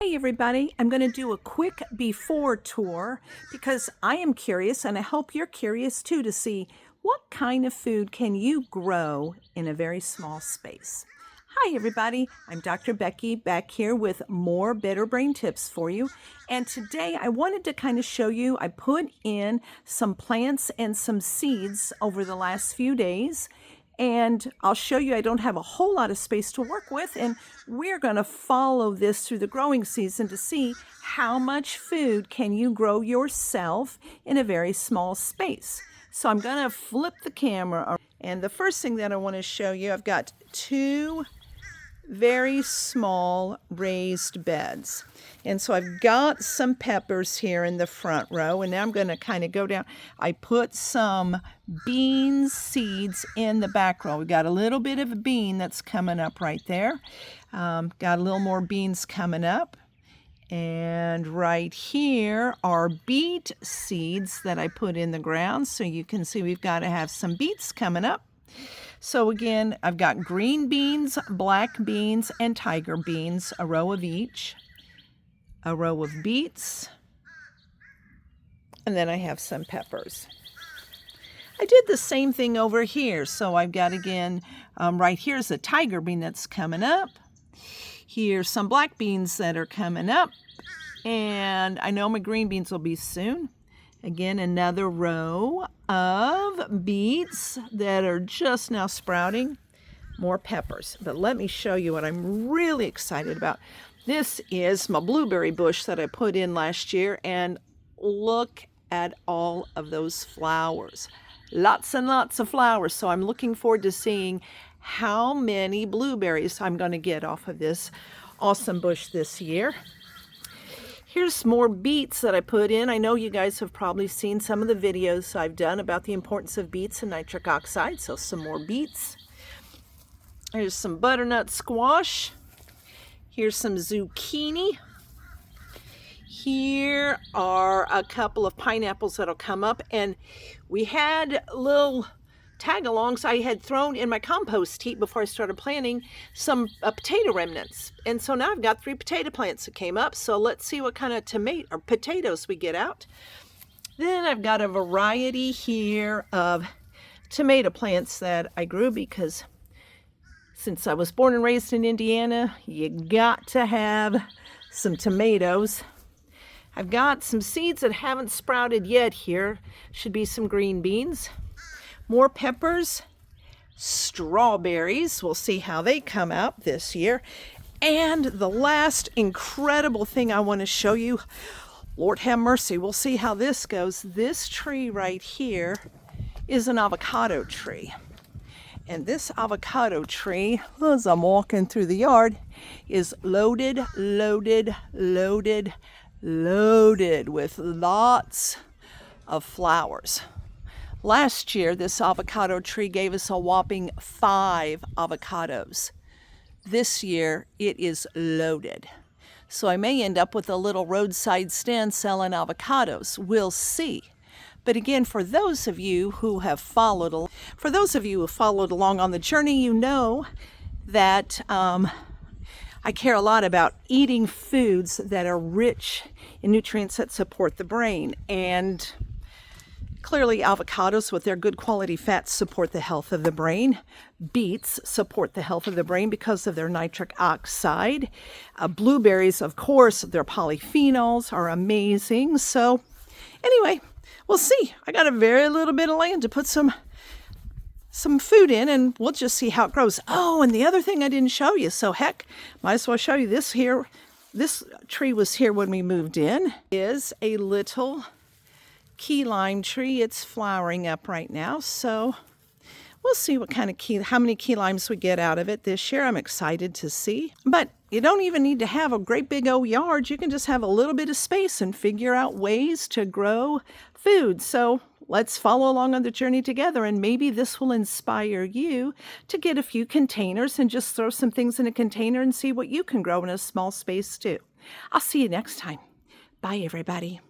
Hey everybody, I'm going to do a quick before tour because I am curious, and I hope you're curious too, to see what kind of food can you grow in a very small space. Hi everybody, I'm Dr. Becky back here with more Better Brain tips for you, and today I wanted to kind of show you, I put in some plants and some seeds over the last few days, and I'll show you I don't have a whole lot of space to work with, and we're going to follow this through the growing season to see how much food can you grow yourself in a very small space. So I'm going to flip the camera, and the first thing that I want to show you, I've got two very small raised beds. And so I've got some peppers here in the front row, and now I'm going to kind of go down. I put some bean seeds in the back row. We've got a little bit of a bean that's coming up right there. Got a little more beans coming up. And right here are beet seeds that I put in the ground. So you can see we've got to have some beets coming up. So again, I've got green beans, black beans, and tiger beans, a row of each, a row of beets, and then I have some peppers. I did the same thing over here. So I've got, again, right here's a tiger bean that's coming up. Here's some black beans that are coming up, and I know my green beans will be soon. Again, another row of beets that are just now sprouting. More peppers. But let me show you what I'm really excited about. This is my blueberry bush that I put in last year, and look at all of those flowers. Lots and lots of flowers. So I'm looking forward to seeing how many blueberries I'm going to get off of this awesome bush this year. Here's more beets that I put in. I know you guys have probably seen some of the videos I've done about the importance of beets and nitric oxide, so some more beets. Here's some butternut squash. Here's some zucchini. Here are a couple of pineapples that'll come up, and we had little tag-alongs. I had thrown in my compost heap before I started planting some potato remnants, and so now I've got 3 potato plants that came up. So let's see what kind of tomato or potatoes we get out. Then I've got a variety here of tomato plants that I grew because since I was born and raised in Indiana, you got to have some tomatoes. I've got some seeds that haven't sprouted yet here. Should be some green beans. More peppers, strawberries. We'll see how they come out this year. And the last incredible thing I want to show you, Lord have mercy, we'll see how this goes. This tree right here is an avocado tree. And this avocado tree, as I'm walking through the yard, is loaded, loaded, loaded, loaded with lots of flowers. Last year, this avocado tree gave us a whopping 5 avocados. This year, it is loaded. So I may end up with a little roadside stand selling avocados. We'll see. But again, for those of you who have followed along on the journey, you know that I care a lot about eating foods that are rich in nutrients that support the brain. And clearly, avocados with their good quality fats support the health of the brain. Beets support the health of the brain because of their nitric oxide. Blueberries, of course, their polyphenols are amazing. So anyway, we'll see. I got a very little bit of land to put some food in, and we'll just see how it grows. Oh, and the other thing I didn't show you, so heck, might as well show you this here. This tree was here when we moved in. Is a little key lime tree. It's flowering up right now, so we'll see what kind of how many key limes we get out of it this year. I'm excited to see. But you don't even need to have a great big old yard. You can just have a little bit of space and figure out ways to grow food. So let's follow along on the journey together, and maybe this will inspire you to get a few containers and just throw some things in a container and see what you can grow in a small space too. I'll see you next time. Bye, everybody.